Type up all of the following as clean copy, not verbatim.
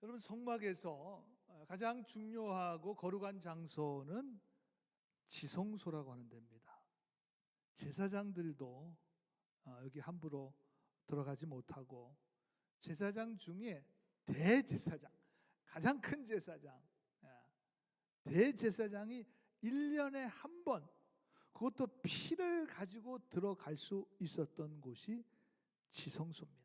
여러분, 성막에서 가장 중요하고 거룩한 장소는 지성소라고 하는 데입니다. 제사장들도 여기 함부로 들어가지 못하고, 제사장 중에 대제사장, 가장 큰 제사장, 대제사장이 1년에 한 번, 그것도 피를 가지고 들어갈 수 있었던 곳이 지성소입니다.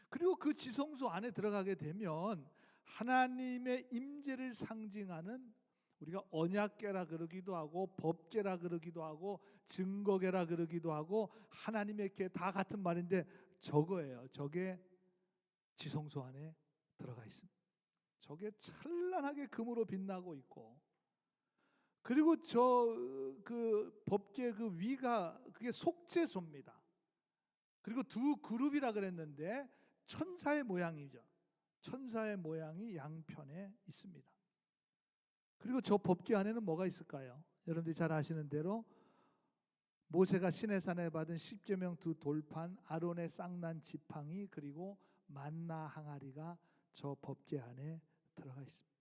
그리고 그 지성소 안에 들어가게 되면 하나님의 임재를 상징하는, 우리가 언약궤라 그러기도 하고 법궤라 그러기도 하고 증거궤라 그러기도 하고 하나님의 궤, 다 같은 말인데 저거예요. 저게 지성소 안에 들어가 있습니다. 저게 찬란하게 금으로 빛나고 있고, 그리고 그 법궤 그 위가 그게 속죄소입니다. 그리고 두 그룹이라 그랬는데 천사의 모양이죠. 천사의 모양이 양편에 있습니다. 그리고 저 법궤 안에는 뭐가 있을까요? 여러분들이 잘 아시는 대로 모세가 시내산에 받은 십계명 두 돌판, 아론의 쌍난 지팡이, 그리고 만나 항아리가 저 법궤 안에 들어가 있습니다.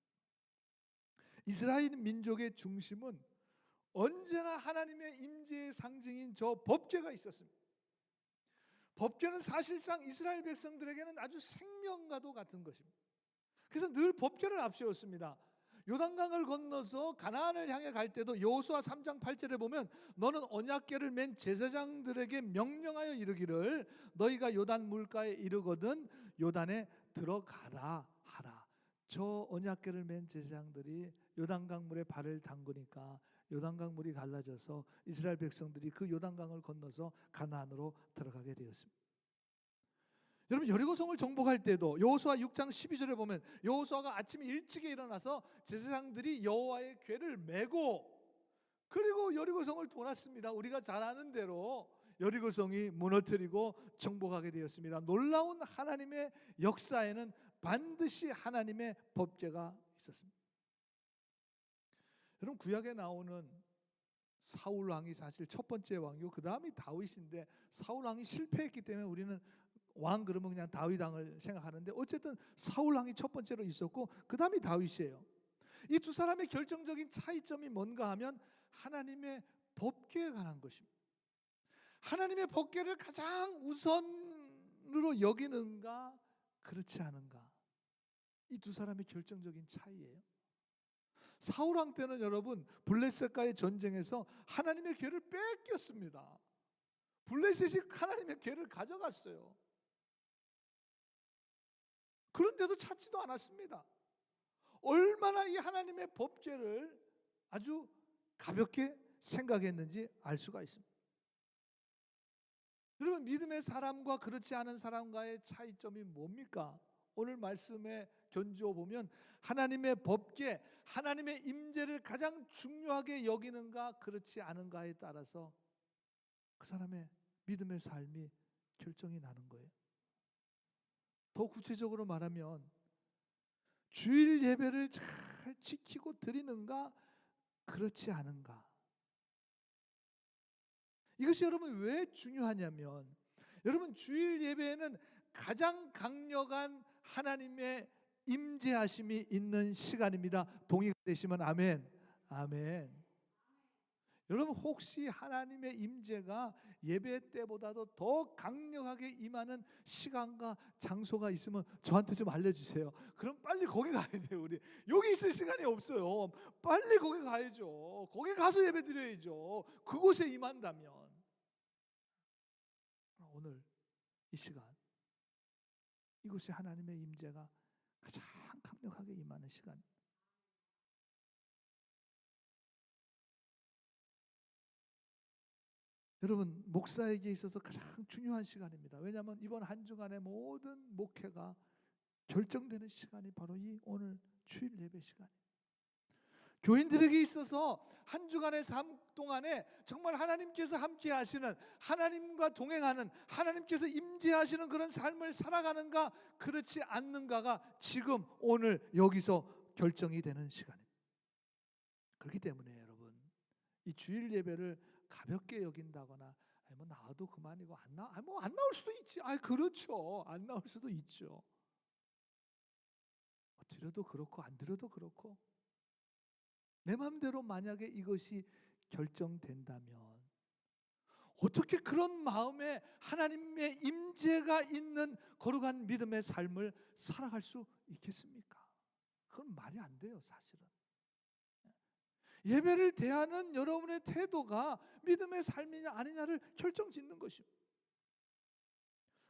이스라엘 민족의 중심은 언제나 하나님의 임재의 상징인 저 법궤가 있었습니다. 법궤는 사실상 이스라엘 백성들에게는 아주 생명과도 같은 것입니다. 그래서 늘 법궤를 앞세웠습니다. 요단강을 건너서 가나안을 향해 갈 때도 여호수아 3장 8절에 보면 너는 언약궤를 맨 제사장들에게 명령하여 이르기를 너희가 요단 물가에 이르거든 요단에 들어가라 하라. 저 언약궤를 맨 제사장들이 요단강 물에 발을 담그니까 요단강 물이 갈라져서 이스라엘 백성들이 그 요단강을 건너서 가나안으로 들어가게 되었습니다. 여러분, 여리고성을 정복할 때도 여호수아 6장 12절에 보면 여호수아가 아침에 일찍이 일어나서 제사장들이 여호와의 궤를 메고 그리고 여리고성을 돌았습니다. 우리가 잘 아는 대로 여리고성이 무너뜨리고 정복하게 되었습니다. 놀라운 하나님의 역사에는 반드시 하나님의 법궤가 있었습니다. 여러분, 구약에 나오는 사울 왕이 사실 첫 번째 왕이고 그 다음이 다윗인데, 사울 왕이 실패했기 때문에 우리는 왕 그러면 그냥 다윗 왕을 생각하는데, 어쨌든 사울 왕이 첫 번째로 있었고 그 다음이 다윗이에요. 이 두 사람의 결정적인 차이점이 뭔가 하면 하나님의 법궤에 관한 것입니다. 하나님의 법궤를 가장 우선으로 여기는가 그렇지 않은가, 이 두 사람의 결정적인 차이예요. 사울 왕 때는 여러분 블레셋과의 전쟁에서 하나님의 궤를 뺏겼습니다. 블레셋이 하나님의 궤를 가져갔어요. 그런데도 찾지도 않았습니다. 얼마나 이 하나님의 법궤를 아주 가볍게 생각했는지 알 수가 있습니다. 여러분, 믿음의 사람과 그렇지 않은 사람과의 차이점이 뭡니까? 오늘 말씀에 견주어 보면 하나님의 법궤, 하나님의 임재를 가장 중요하게 여기는가 그렇지 않은가에 따라서 그 사람의 믿음의 삶이 결정이 나는 거예요. 더 구체적으로 말하면 주일 예배를 잘 지키고 드리는가 그렇지 않은가. 이것이 여러분 왜 중요하냐면, 여러분 주일 예배에는 가장 강력한 하나님의 임재하심이 있는 시간입니다. 동의가 되시면 아멘. 아멘. 여러분, 혹시 하나님의 임재가 예배 때보다도 더 강력하게 임하는 시간과 장소가 있으면 저한테 좀 알려주세요. 그럼 빨리 거기 가야 돼요. 우리 여기 있을 시간이 없어요. 빨리 거기 가야죠. 거기 가서 예배 드려야죠. 그곳에 임한다면. 오늘 이 시간, 이곳에 하나님의 임재가 가장 강력하게 임하는 시간. 여러분, 목사에게 있어서 가장 중요한 시간입니다. 왜냐하면 이번 한 주간의 모든 목회가 결정되는 시간이 바로 이 오늘 주일 예배 시간이에요. 교인들에게 있어서 한 주간의 삶 동안에 정말 하나님께서 함께 하시는, 하나님과 동행하는, 하나님께서 임재하시는 그런 삶을 살아가는가 그렇지 않는가가 지금 오늘 여기서 결정이 되는 시간입니다. 그렇기 때문에 여러분, 이 주일 예배를 가볍게 여긴다거나 뭐 나와도 그만이고 안 나올 수도 있지. 그렇죠. 안 나올 수도 있죠. 드려도 그렇고 안 드려도 그렇고 내 마음대로 만약에 이것이 결정된다면 어떻게 그런 마음에 하나님의 임재가 있는 거룩한 믿음의 삶을 살아갈 수 있겠습니까? 그건 말이 안 돼요, 사실은. 예배를 대하는 여러분의 태도가 믿음의 삶이냐 아니냐를 결정짓는 것입니다.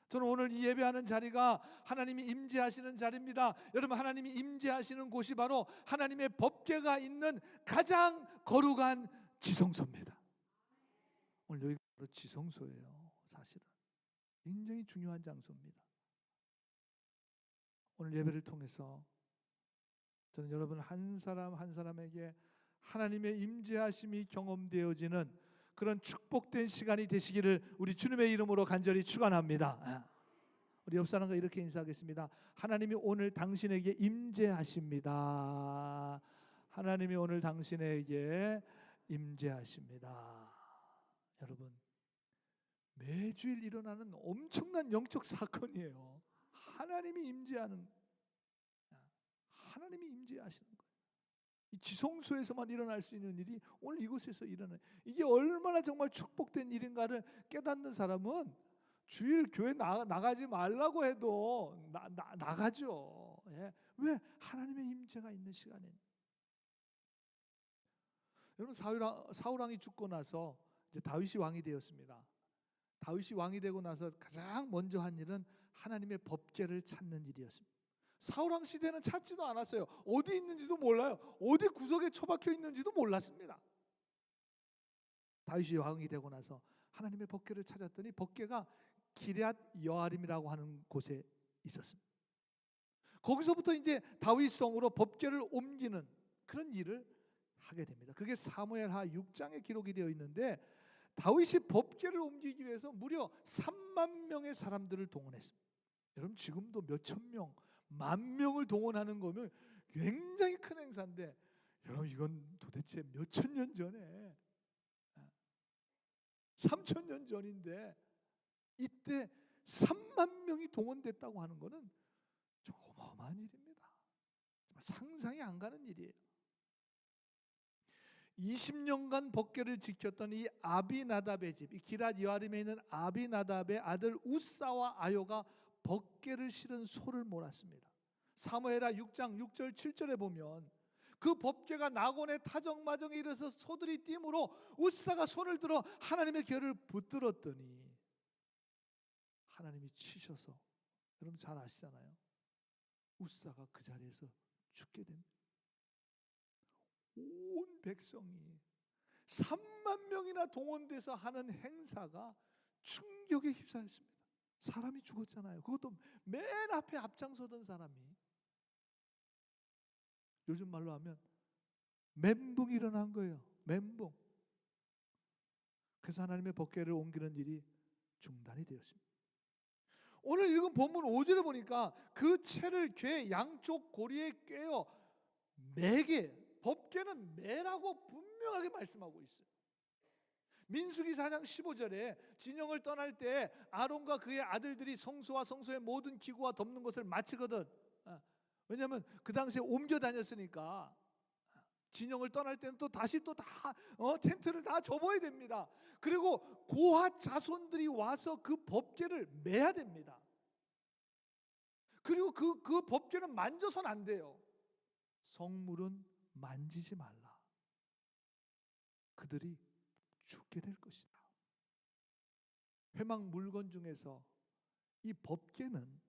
저는 오늘 이 예배하는 자리가 하나님이 임재하시는 자리입니다. 여러분, 하나님이 임재하시는 곳이 바로 하나님의 법궤가 있는 가장 거룩한 지성소입니다. 오늘 여기가 바로 지성소예요. 사실은 굉장히 중요한 장소입니다. 오늘 예배를 통해서 저는 여러분 한 사람 한 사람에게 하나님의 임재하심이 경험되어지는 그런 축복된 시간이 되시기를 우리 주님의 이름으로 간절히 축원합니다. 우리 옆 사람과 이렇게 인사하겠습니다. 하나님이 오늘 당신에게 임재하십니다. 하나님이 오늘 당신에게 임재하십니다. 여러분, 매주일 일어나는 엄청난 영적 사건이에요. 하나님이 임재하는, 하나님이 임재하시는 거예요. 이 지성소에서만 일어날 수 있는 일이 오늘 이곳에서 일어나요. 이게 얼마나 정말 축복된 일인가를 깨닫는 사람은 주일 교회 나가지 말라고 해도 나가죠. 예. 왜? 하나님의 임재가 있는 시간에. 여러분, 사울 왕이 죽고 나서 이제 다윗이 왕이 되었습니다. 다윗이 왕이 되고 나서 가장 먼저 한 일은 하나님의 법궤를 찾는 일이었습니다. 사울왕 시대는 찾지도 않았어요. 어디 있는지도 몰라요. 어디 구석에 처박혀 있는지도 몰랐습니다. 다윗이 왕이 되고 나서 하나님의 법궤를 찾았더니 법궤가 기럇 여아림이라고 하는 곳에 있었습니다. 거기서부터 이제 다윗성으로 법궤를 옮기는 그런 일을 하게 됩니다. 그게 사무엘하 6장에 기록이 되어 있는데 다윗이 법궤를 옮기기 위해서 무려 3만 명의 사람들을 동원했습니다. 여러분, 지금도 몇천 명, 만 명을 동원하는 거면 굉장히 큰 행사인데, 여러분 이건 도대체 몇천 년 전에 3천 년 전인데 이때 3만 명이 동원됐다고 하는 것은 좀 어마어마한 일입니다. 상상이 안 가는 일이에요. 20년간 법궤를 지켰던 이 아비나답의 집, 이 기럇 여아림에 있는 아비나답의 아들 우사와 아요가 법궤를 실은 소를 몰았습니다. 사무엘하 6장 6절 7절에 보면 그 법궤가 나곤의 타정마정에 이르러서 소들이 띠므로 우사가 손을 들어 하나님의 궤를 붙들었더니 하나님이 치셔서, 여러분 잘 아시잖아요. 우사가 그 자리에서 죽게 됩니다. 온 백성이 3만 명이나 동원돼서 하는 행사가 충격에 휩싸였습니다. 사람이 죽었잖아요. 그것도 맨 앞에 앞장서던 사람이, 요즘 말로 하면 멘붕이 일어난 거예요. 멘붕. 그래서 하나님의 법궤를 옮기는 일이 중단이 되었습니다. 오늘 읽은 본문 5절에 보니까 그 채를 궤 양쪽 고리에 꿰어 매게, 법궤는 매라고 분명하게 말씀하고 있어요. 민수기 4장 15절에 진영을 떠날 때 아론과 그의 아들들이 성소와 성소의 모든 기구와 덮는 것을 마치거든. 왜냐하면 그 당시에 옮겨 다녔으니까 진영을 떠날 때는 또 다시 또 다 텐트를 다 접어야 됩니다. 그리고 고핫 자손들이 와서 그 법궤를 매야 됩니다. 그리고 그 법궤는 만져서는 안 돼요. 성물은 만지지 말라. 그들이 죽게 될 것이다. 회막 물건 중에서 이 법궤는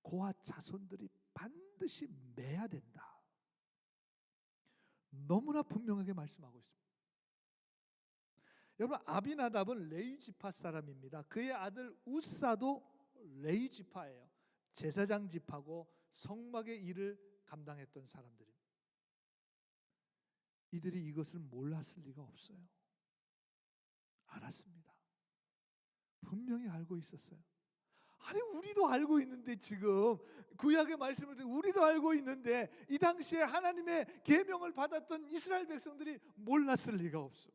고핫 자손들이 반드시 매야 된다. 너무나 분명하게 말씀하고 있습니다. 여러분, 아비나답은 레위 지파 사람입니다. 그의 아들 우사도 레위 지파예요. 제사장 지파고 성막의 일을 감당했던 사람들입니다. 이들이 이것을 몰랐을 리가 없어요. 알았습니다. 분명히 알고 있었어요. 아니, 우리도 알고 있는데, 지금 구약의 말씀을 듣고 우리도 알고 있는데 이 당시에 하나님의 계명을 받았던 이스라엘 백성들이 몰랐을 리가 없어.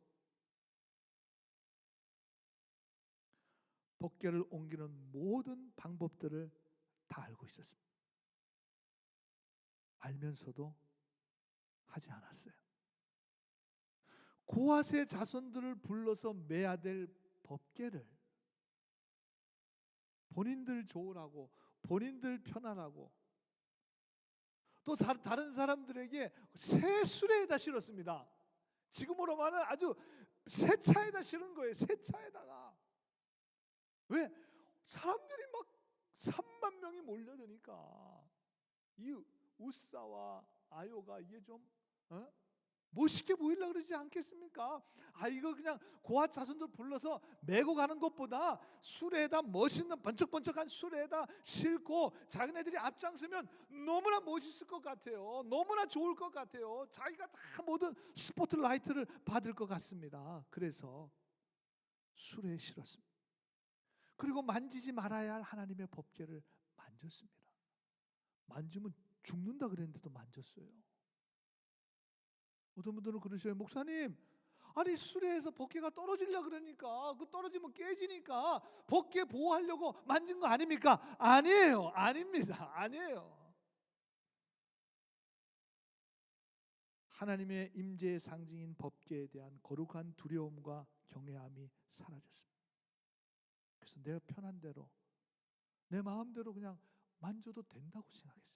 법궤를 옮기는 모든 방법들을 다 알고 있었습니다. 알면서도 하지 않았어요. 고핫의 자손들을 불러서 매야 될 법궤를 본인들 좋으라고, 본인들 편안하고, 또 다른 사람들에게 새 수레에다 실었습니다. 지금으로 말하면 아주 새 차에다 실은 거예요. 새 차에다가. 왜? 사람들이 막 3만 명이 몰려드니까 이 우사와 아요가 이게 좀 멋있게 보이려고 그러지 않겠습니까? 이거 그냥 고아 자손들 불러서 메고 가는 것보다 수레에다 멋있는 번쩍번쩍한 수레에다 싣고 자기네들이 앞장서면 너무나 멋있을 것 같아요. 너무나 좋을 것 같아요. 자기가 다 모든 스포트라이트를 받을 것 같습니다. 그래서 수레에 실었습니다. 그리고 만지지 말아야 할 하나님의 법궤를 만졌습니다. 만지면 죽는다 그랬는데도 만졌어요. 어떤 분들은 그러셔요. 목사님, 아니 수레에서 법궤가 떨어지려고 그러니까, 그 떨어지면 깨지니까 법궤 보호하려고 만진 거 아닙니까? 아니에요. 아닙니다. 아니에요. 하나님의 임재의 상징인 법궤에 대한 거룩한 두려움과 경외함이 사라졌습니다. 그래서 내 편한 대로, 내 마음대로 그냥 만져도 된다고 생각했어요.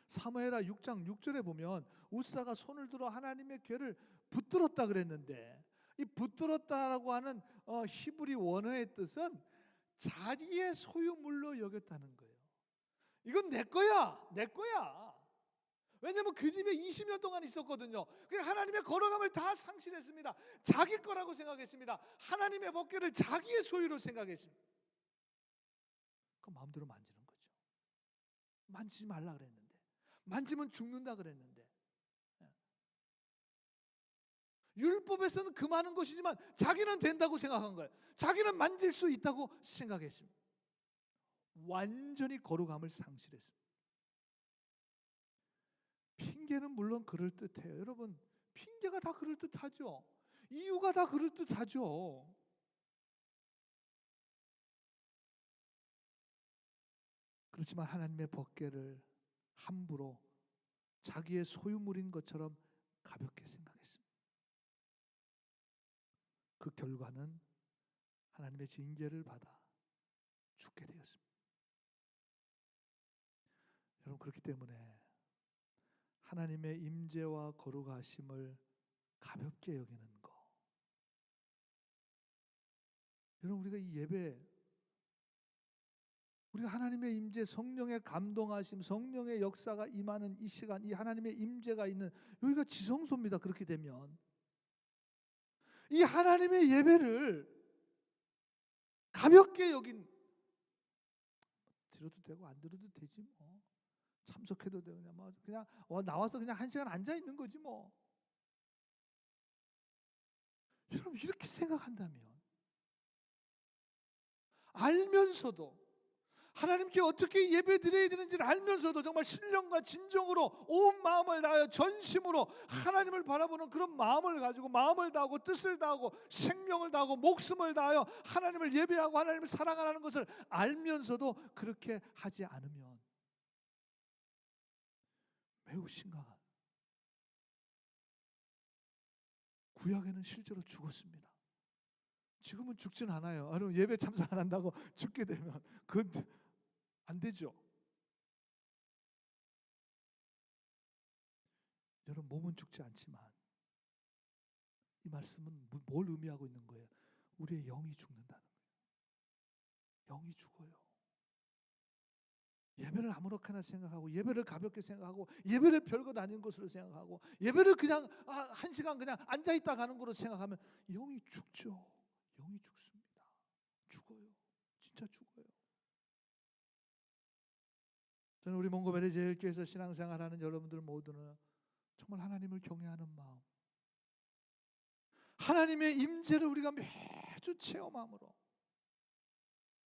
사무엘하 6장 6절에 보면 우사가 손을 들어 하나님의 궤를 붙들었다 그랬는데, 이 붙들었다라고 하는 히브리 원어의 뜻은 자기의 소유물로 여겼다는 거예요. 이건 내 거야, 내 거야. 왜냐하면 그 집에 20년 동안 있었거든요. 그러니까 하나님의 거룩함을 다 상실했습니다. 자기 거라고 생각했습니다. 하나님의 법궤를 자기의 소유로 생각했습니다. 그 마음대로 만지는 거죠. 만지지 말라 그랬는데, 만지면 죽는다 그랬는데, 율법에서는 금하는 것이지만 자기는 된다고 생각한 거예요. 자기는 만질 수 있다고 생각했습니다. 완전히 거룩함을 상실했습니다. 핑계는 물론 그럴듯해요. 여러분, 핑계가 다 그럴듯하죠. 이유가 다 그럴듯하죠. 그렇지만 하나님의 법궤를 함부로 자기의 소유물인 것처럼 가볍게 생각했습니다. 그 결과는 하나님의 징계를 받아 죽게 되었습니다. 여러분, 그렇기 때문에 하나님의 임재와 거룩하심을 가볍게 여기는 거. 여러분, 우리가 이 예배, 우리가 하나님의 임재, 성령의 감동하심, 성령의 역사가 임하는 이 시간, 이 하나님의 임재가 있는 여기가 지성소입니다. 그렇게 되면 이 하나님의 예배를 가볍게 여긴, 들어도 되고 안 들어도 되지 뭐, 참석해도 되고 그냥 나와서 그냥 1시간 앉아 있는 거지 뭐. 여러분, 이렇게 생각한다면, 알면서도 하나님께 어떻게 예배 드려야 되는지를 알면서도 정말 신령과 진정으로 온 마음을 다하여 전심으로 하나님을 바라보는 그런 마음을 가지고, 마음을 다하고 뜻을 다하고 생명을 다하고 목숨을 다하여 하나님을 예배하고 하나님을 사랑하는 것을 알면서도 그렇게 하지 않으면 매우 심각한, 구약에는 실제로 죽었습니다. 지금은 죽진 않아요. 여러분, 예배 참석 안 한다고 죽게 되면 그건 안 되죠. 여러분, 몸은 죽지 않지만 이 말씀은 뭘 의미하고 있는 거예요? 우리의 영이 죽는다는 거예요. 영이 죽어요. 예배를 아무렇게나 생각하고, 예배를 가볍게 생각하고, 예배를 별것 아닌 것으로 생각하고, 예배를 그냥 1시간 그냥 앉아있다 가는 것으로 생각하면 영이 죽죠. 영이 죽습니다. 죽어요. 진짜 죽어요. 저는 우리 몽고베리 제일교회에서 신앙생활하는 여러분들 모두는 정말 하나님을 경외하는 마음, 하나님의 임재를 우리가 매주 체험함으로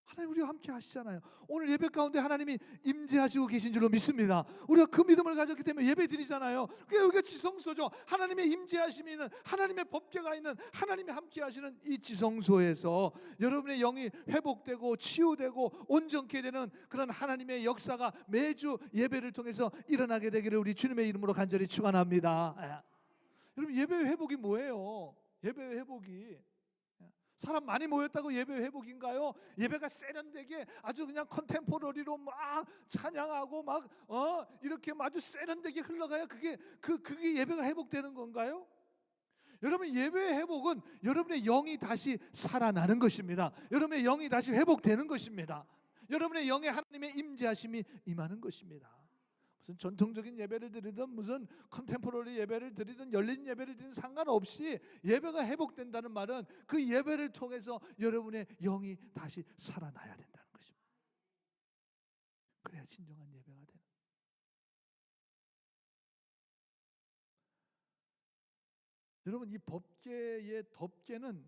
하나님 우리와 함께 하시잖아요. 오늘 예배 가운데 하나님이 임재하시고 계신 줄로 믿습니다. 우리가 그 믿음을 가졌기 때문에 예배 드리잖아요. 그게 여기가 지성소죠. 하나님의 임재하심이 있는, 하나님의 법궤가 있는, 하나님이 함께 하시는 이 지성소에서 여러분의 영이 회복되고 치유되고 온전케 되는 그런 하나님의 역사가 매주 예배를 통해서 일어나게 되기를 우리 주님의 이름으로 간절히 축원합니다. 여러분, 예배 회복이 뭐예요? 예배 회복이 사람 많이 모였다고 예배 회복인가요? 예배가 세련되게 아주 그냥 컨템포러리로 막 찬양하고 막 이렇게 아주 세련되게 흘러가야 그게 예배가 회복되는 건가요? 여러분, 예배의 회복은 여러분의 영이 다시 살아나는 것입니다. 여러분의 영이 다시 회복되는 것입니다. 여러분의 영에 하나님의 임재하심이 임하는 것입니다. 무슨 전통적인 예배를 드리든 무슨 컨템포러리 예배를 드리든 열린 예배를 드리든 상관없이 예배가 회복된다는 말은 그 예배를 통해서 여러분의 영이 다시 살아나야 된다는 것입니다. 그래야 진정한 예배가 되는. 여러분, 이 법궤의 덮개는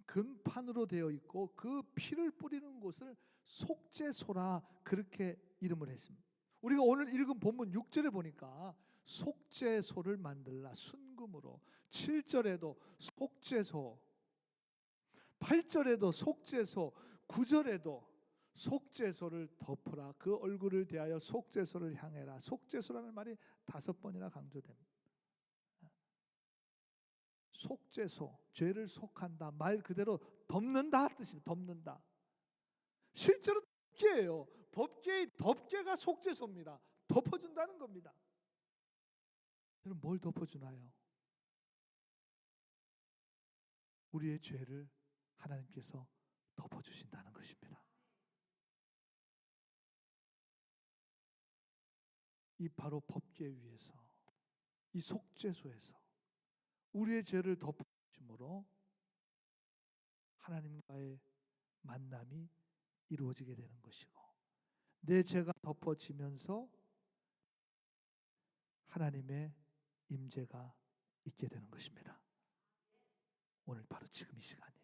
금판으로 되어 있고 그 피를 뿌리는 곳을 속죄소라 그렇게 이름을 했습니다. 우리가 오늘 읽은 본문 6절에 보니까 속죄소를 만들라 순금으로, 7절에도 속죄소, 8절에도 속죄소, 9절에도 속죄소를 덮으라, 그 얼굴을 대하여 속죄소를 향해라. 속죄소라는 말이 5번이나 강조됩니다. 속죄소, 죄를 속한다, 말 그대로 덮는다 뜻입니다. 덮는다. 실제로 덮개예요. 법궤의 덮개가 속죄소입니다. 덮어준다는 겁니다. 여러분, 뭘 덮어주나요? 우리의 죄를 하나님께서 덮어주신다는 것입니다. 이 바로 법궤 위에서, 이 속죄소에서 우리의 죄를 덮어주심으로 하나님과의 만남이 이루어지게 되는 것이고, 내 죄가 덮어지면서 하나님의 임재가 있게 되는 것입니다. 오늘 바로 지금 이 시간이에요.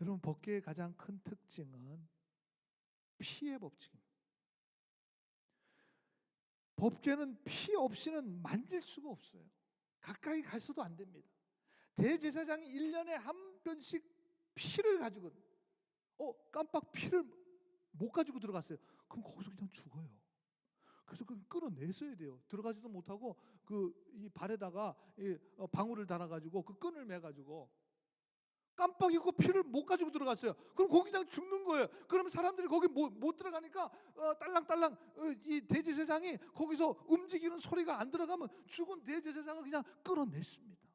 여러분, 법궤의 가장 큰 특징은 피의 법칙입니다. 법궤는 피 없이는 만질 수가 없어요. 가까이 가서도 안 됩니다. 대제사장이 1년에 한 번씩 피를 가지고 깜빡 피를 못 가지고 들어갔어요. 그럼 거기서 그냥 죽어요. 그래서 그걸 끌어냈어야 돼요. 들어가지도 못하고 이 발에다가 방울을 달아가지고 그 끈을 매가지고 깜빡 잊고 피를 못 가지고 들어갔어요. 그럼 거기 그냥 죽는 거예요. 그러면 사람들이 거기 못 들어가니까 딸랑딸랑 이 대제사장이 거기서 움직이는 소리가 안 들어가면 죽은 대제사장을 그냥 끌어냈습니다.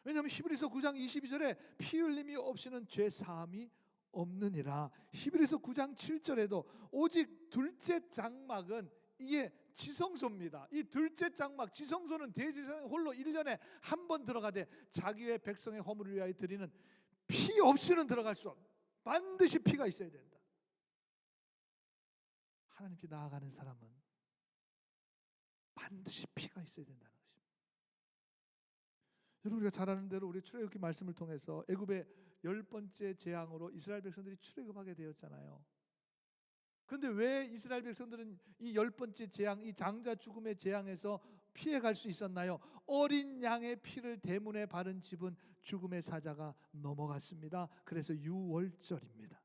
왜냐하면 히브리서 9장 22절에 피 흘림이 없이는 죄 사함이 없느니라. 히브리서 9장 7절에도 오직 둘째 장막은 이게 지성소입니다. 이 둘째 장막 지성소는 대제사장이 홀로 1년에 한 번 들어가되 자기의 백성의 허물을 위하여 드리는 피 없이는 들어갈 수 없다. 반드시 피가 있어야 된다. 하나님께 나아가는 사람은 반드시 피가 있어야 된다는 것입니다. 여러분, 우리가 잘 아는 대로 우리 출애굽기 말씀을 통해서 애굽의 10번째 재앙으로 이스라엘 백성들이 출애굽하게 되었잖아요. 그런데 왜 이스라엘 백성들은 이 10번째 재앙, 이 장자 죽음의 재앙에서 피해갈 수 있었나요? 어린 양의 피를 대문에 바른 집은 죽음의 사자가 넘어갔습니다. 그래서 유월절입니다.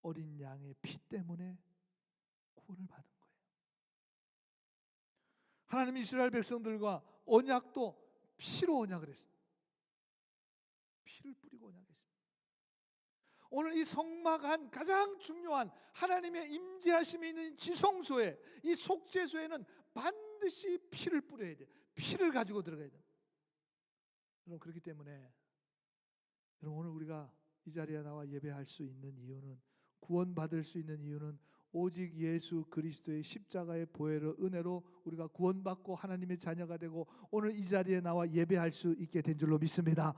어린 양의 피 때문에 구원을 받은 거예요. 하나님이 이스라엘 백성들과 언약도 피로 언약을 했습니다. 피를 뿌리고 언약했습니다. 오늘 이 성막한 가장 중요한 하나님의 임재하심이 있는 지성소에, 이 속죄소에는 반드시 피를 뿌려야 돼요. 피를 가지고 들어가야 돼요. 여러분, 그렇기 때문에 여러분, 오늘 우리가 이 자리에 나와 예배할 수 있는 이유는, 구원받을 수 있는 이유는 오직 예수 그리스도의 십자가의 보혈의 은혜로 우리가 구원받고 하나님의 자녀가 되고 오늘 이 자리에 나와 예배할 수 있게 된 줄로 믿습니다.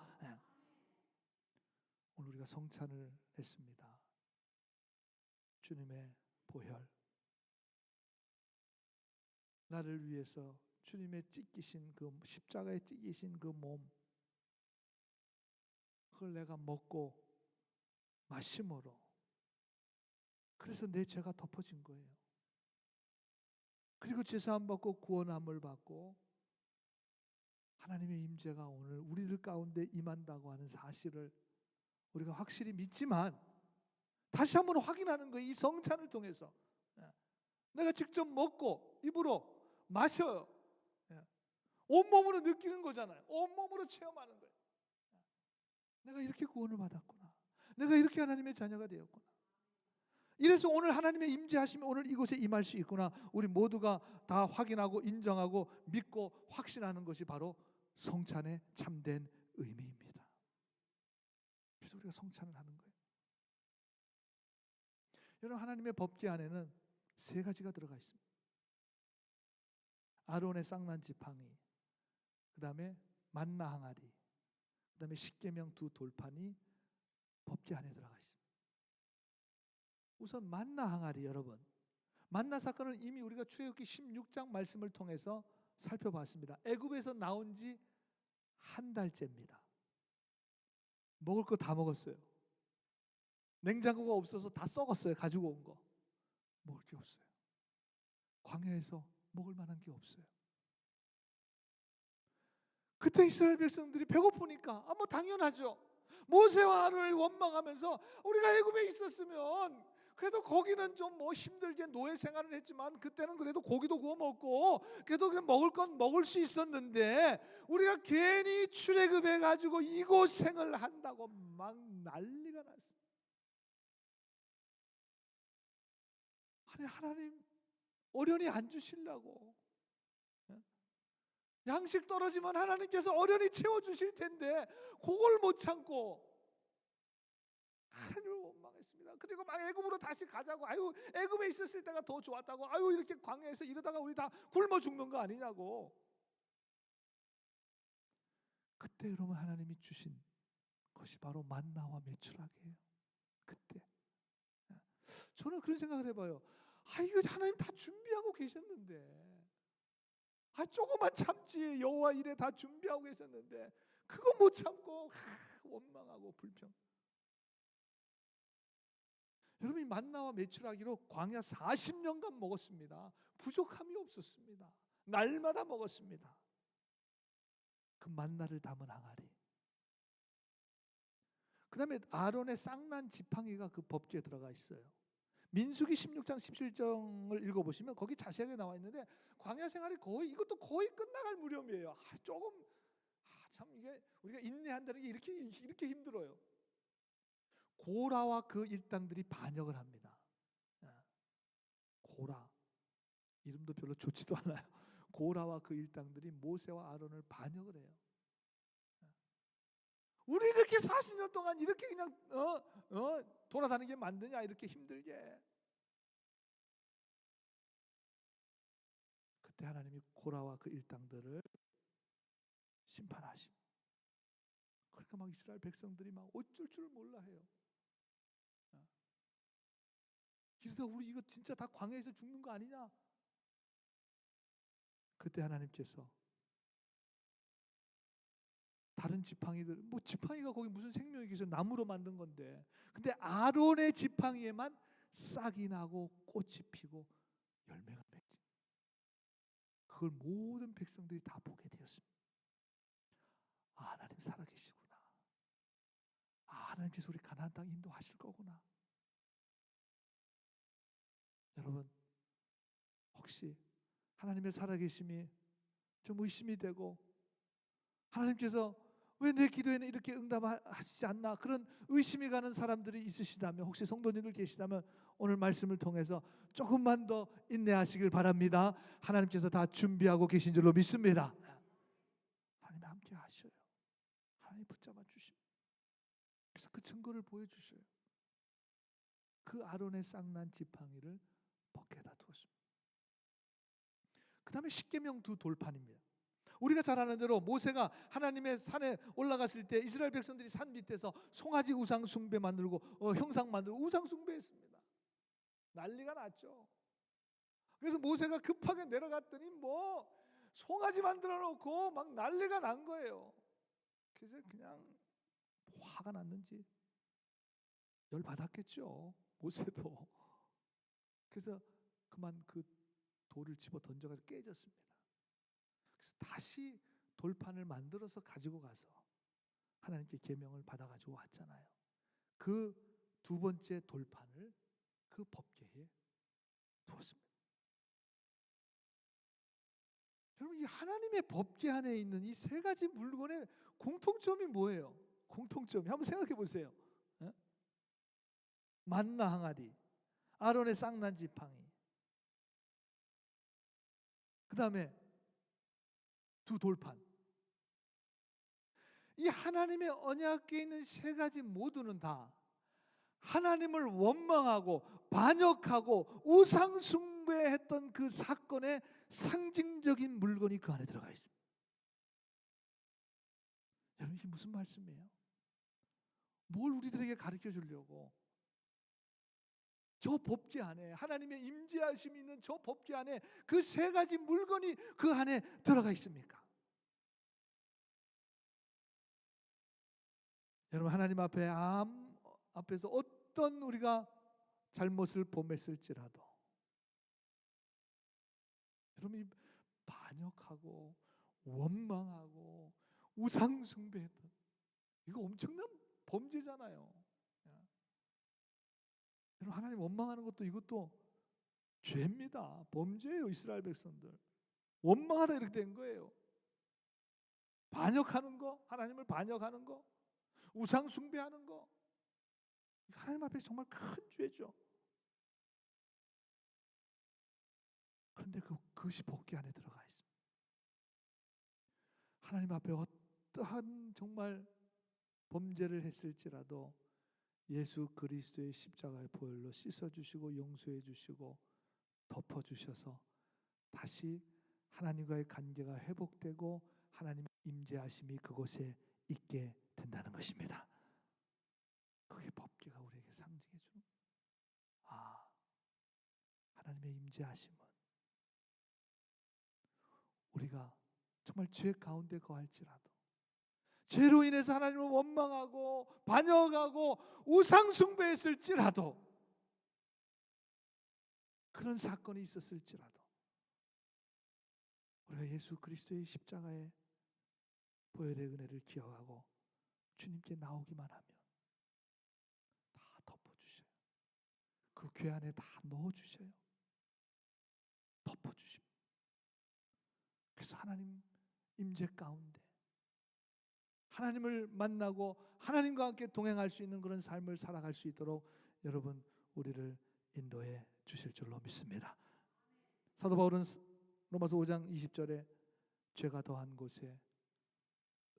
오늘 우리가 성찬을 했습니다. 주님의 보혈, 나를 위해서 주님의 찢기신 그 십자가에 찢기신 그 몸, 그걸 내가 먹고 마심으로 그래서 내 죄가 덮어진 거예요. 그리고 제사함 받고 구원함을 받고 하나님의 임재가 오늘 우리들 가운데 임한다고 하는 사실을 우리가 확실히 믿지만 다시 한번 확인하는 거예요. 이 성찬을 통해서 내가 직접 먹고 입으로 마셔요. 온몸으로 느끼는 거잖아요. 온몸으로 체험하는 거예요. 내가 이렇게 구원을 받았구나. 내가 이렇게 하나님의 자녀가 되었구나. 이래서 오늘 하나님의 임재하심이 오늘 이곳에 임할 수 있구나. 우리 모두가 다 확인하고 인정하고 믿고 확신하는 것이 바로 성찬의 참된 의미입니다. 그래서 우리가 성찬을 하는 거예요. 여러분, 하나님의 법궤 안에는 세 가지가 들어가 있습니다. 아론의 쌍난 지팡이, 그 다음에 만나 항아리, 그 다음에 십계명 두 돌판이 법궤 안에 들어가 있습니다. 우선 만나 항아리, 여러분, 만나 사건은 이미 우리가 출애굽기 16장 말씀을 통해서 살펴봤습니다. 애굽에서 나온 지 한 달째입니다. 먹을 거 다 먹었어요. 냉장고가 없어서 다 썩었어요. 가지고 온 거 먹을 게 없어요. 광야에서 먹을 만한 게 없어요. 그때 이스라엘 백성들이 배고프니까 뭐 당연하죠. 모세와 아론을 원망하면서 우리가 애굽에 있었으면 그래도 거기는 좀 뭐 힘들게 노예 생활을 했지만 그때는 그래도 고기도 구워 먹고 그래도 그냥 먹을 건 먹을 수 있었는데 우리가 괜히 출애굽해 가지고 이곳 생을 한다고 막 난리가 났어요. 아니, 하나님 어련히 안 주시려고, 양식 떨어지면 하나님께서 어련히 채워주실 텐데 그걸 못 참고 하나님을 원망했습니다. 그리고 막 애굽으로 다시 가자고, 아유 애굽에 있었을 때가 더 좋았다고, 아유 이렇게 광야에서 이러다가 우리 다 굶어 죽는 거 아니냐고. 그때 여러분 하나님이 주신 것이 바로 만나와 메추라기예요. 그때 저는 그런 생각을 해봐요. 이거 하나님 다 준비하고 계셨는데, 조금만 참지, 여호와 일에 다 준비하고 계셨는데 그거 못 참고 원망하고 불평. 여러분이 만나와 메추라기로 광야 40년간 먹었습니다. 부족함이 없었습니다. 날마다 먹었습니다. 그 만나를 담은 항아리, 그 다음에 아론의 쌍난 지팡이가 그 법궤에 들어가 있어요. 민수기 16장 17절을 읽어보시면 거기 자세하게 나와 있는데 광야 생활이 이것도 거의 끝나갈 무렵이에요. 조금 참 이게 우리가 인내한다는 게 이렇게 힘들어요. 고라와 그 일당들이 반역을 합니다. 고라, 이름도 별로 좋지도 않아요. 고라와 그 일당들이 모세와 아론을 반역을 해요. 우리 이렇게 40년 동안 이렇게 그냥 돌아다니게 만드냐, 이렇게 힘들게. 그때 하나님이 고라와 그 일당들을 심판하심. 그러니까 막 이스라엘 백성들이 막 어쩔 줄 몰라 해요. 이러다 우리 이거 진짜 다 광야에서 죽는 거 아니냐? 그때 하나님께서 다른 지팡이들, 뭐 지팡이가 거기 무슨 생명이 있어, 나무로 만든 건데, 근데 아론의 지팡이에만 싹이 나고 꽃이 피고 열매가 맺지. 그걸 모든 백성들이 다 보게 되었습니다. 하나님 살아계시구나. 하나님께서 우리 가나안 땅 인도하실 거구나. 여러분, 혹시 하나님의 살아계심이 좀 의심이 되고 하나님께서 왜 내 기도에는 이렇게 응답하시지 않나, 그런 의심이 가는 사람들이 있으시다면, 혹시 성도님들 계시다면 오늘 말씀을 통해서 조금만 더 인내하시길 바랍니다. 하나님께서 다 준비하고 계신 줄로 믿습니다. 하나님 함께 하셔요. 하나님 붙잡아 주십니다. 그래서 그 증거를 보여주셔요. 그 아론의 쌍난 지팡이를 벗겨다 두었습니다. 그 다음에 십계명 두 돌판입니다. 우리가 잘 아는 대로 모세가 하나님의 산에 올라갔을 때 이스라엘 백성들이 산 밑에서 송아지 우상 숭배 만들고 형상 만들고 우상 숭배했습니다. 난리가 났죠. 그래서 모세가 급하게 내려갔더니 뭐 송아지 만들어 놓고 막 난리가 난 거예요. 그래서 그냥 화가 났는지 열 받았겠죠. 모세도. 그래서 그만 그 돌을 집어 던져가지고 깨졌습니다. 그래서 다시 돌판을 만들어서 가지고 가서 하나님께 계명을 받아가지고 왔잖아요. 그 두 번째 돌판을 그 법궤에 두었습니다. 여러분, 이 하나님의 법궤 안에 있는 이 세 가지 물건의 공통점이 뭐예요? 공통점이 한번 생각해 보세요. 예? 만나 항아리, 아론의 쌍난 지팡이, 그 다음에 두 돌판. 이 하나님의 언약궤에 있는 세 가지 모두는 다 하나님을 원망하고 반역하고 우상 숭배했던 그 사건의 상징적인 물건이 그 안에 들어가 있습니다. 여러분, 이게 무슨 말씀이에요? 뭘 우리들에게 가르쳐 주려고 저 법궤 안에 하나님의 임재하심이 있는 저 법궤 안에 그 세 가지 물건이 그 안에 들어가 있습니까? 여러분, 하나님 앞에서 어떤 우리가 잘못을 범했을지라도 여러분이 반역하고 원망하고 우상 숭배했던 이거 엄청난 범죄잖아요. 여러분, 하나님 원망하는 것도 이것도 죄입니다. 범죄예요. 이스라엘 백성들 원망하다 이렇게 된 거예요. 반역하는 거, 하나님을 반역하는 거, 우상 숭배하는 거, 하나님 앞에 정말 큰 죄죠. 그런데 그것이 법궤 안에 들어가 있습니다. 하나님 앞에 어떠한 정말 범죄를 했을지라도 예수 그리스도의 십자가의 보혈로 씻어주시고 용서해 주시고 덮어주셔서 다시 하나님과의 관계가 회복되고 하나님의 임재하심이 그곳에 있게 된다는 것입니다. 그게 법궤가 우리에게 상징해 주는 하나님의 임재하심은 우리가 정말 죄 가운데 거할지라도 죄로 인해서 하나님을 원망하고 반역하고 우상 숭배했을지라도 그런 사건이 있었을지라도 우리가 예수 그리스도의 십자가의 보혈의 은혜를 기억하고 주님께 나오기만 하면 다 덮어주셔요. 그 궤 안에 다 넣어주셔요. 덮어주십니다. 그래서 하나님 임재 가운데 하나님을 만나고 하나님과 함께 동행할 수 있는 그런 삶을 살아갈 수 있도록 여러분 우리를 인도해 주실 줄로 믿습니다. 사도 바울은 로마서 5장 20절에 죄가 더한 곳에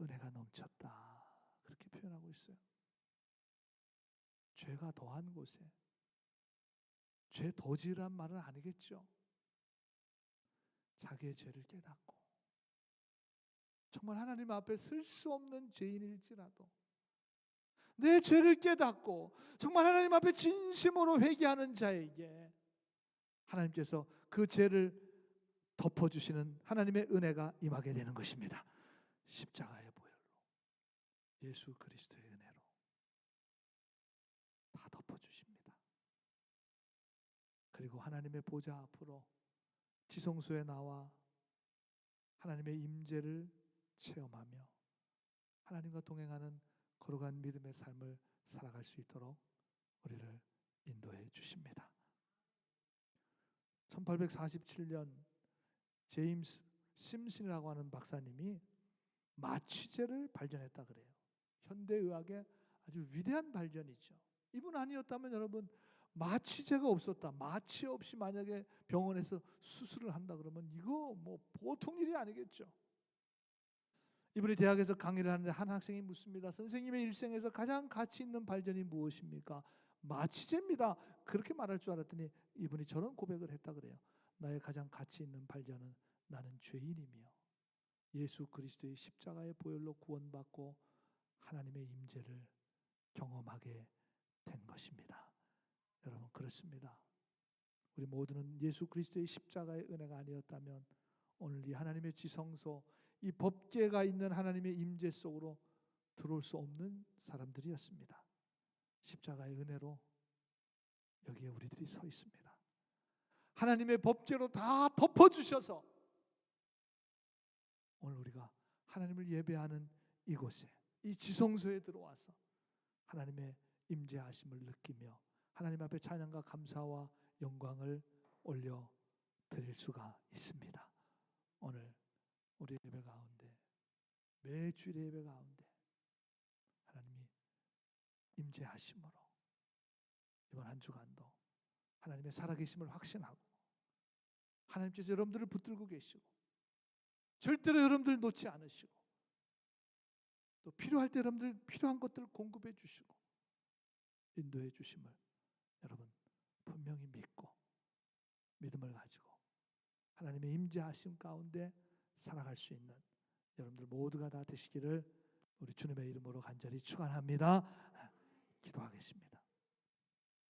은혜가 넘쳤다 그렇게 표현하고 있어요. 죄가 더한 곳에 죄 더지란 말은 아니겠죠. 자기의 죄를 깨닫고 정말 하나님 앞에 쓸 수 없는 죄인일지라도 내 죄를 깨닫고 정말 하나님 앞에 진심으로 회개하는 자에게 하나님께서 그 죄를 덮어주시는 하나님의 은혜가 임하게 되는 것입니다. 십자가의 보혈로 예수 그리스도의 은혜로 다 덮어주십니다. 그리고 하나님의 보좌 앞으로 지성소에 나와 하나님의 임재를 체험하며 하나님과 동행하는 거룩한 믿음의 삶을 살아갈 수 있도록 우리를 인도해 주십니다. 1847년 제임스 심슨이라고 하는 박사님이 마취제를 발견했다 그래요. 현대의학의 아주 위대한 발견이죠. 이분 아니었다면 여러분 마취제가 없었다. 마취 없이 만약에 병원에서 수술을 한다 그러면 이거 뭐 보통 일이 아니겠죠. 이분이 대학에서 강의를 하는데 한 학생이 묻습니다. 선생님의 일생에서 가장 가치 있는 발견이 무엇입니까? 마취제입니다. 그렇게 말할 줄 알았더니 이분이 저런 고백을 했다 그래요. 나의 가장 가치 있는 발견은 나는 죄인이며 예수 그리스도의 십자가의 보혈로 구원받고 하나님의 임재를 경험하게 된 것입니다. 여러분 그렇습니다. 우리 모두는 예수 그리스도의 십자가의 은혜가 아니었다면 오늘 이 하나님의 지성소 이 법궤가 있는 하나님의 임재 속으로 들어올 수 없는 사람들이었습니다. 십자가의 은혜로 여기에 우리들이 서 있습니다. 하나님의 법제로 다 덮어주셔서 오늘 우리가 하나님을 예배하는 이곳에, 이 지성소에 들어와서 하나님의 임재하심을 느끼며 하나님 앞에 찬양과 감사와 영광을 올려 드릴 수가 있습니다. 오늘 우리 예배 가운데, 매주일의 예배 가운데 하나님이 임재하심으로 이번 한 주간도 하나님의 살아계심을 확신하고 하나님께서 여러분들을 붙들고 계시고 절대로 여러분들 놓지 않으시고 또 필요할 때 여러분들 필요한 것들을 공급해 주시고 인도해 주심을 여러분 분명히 믿고 믿음을 가지고 하나님의 임재하심 가운데 살아갈 수 있는 여러분들 모두가 다 되시기를 우리 주님의 이름으로 간절히 축원합니다. 기도하겠습니다.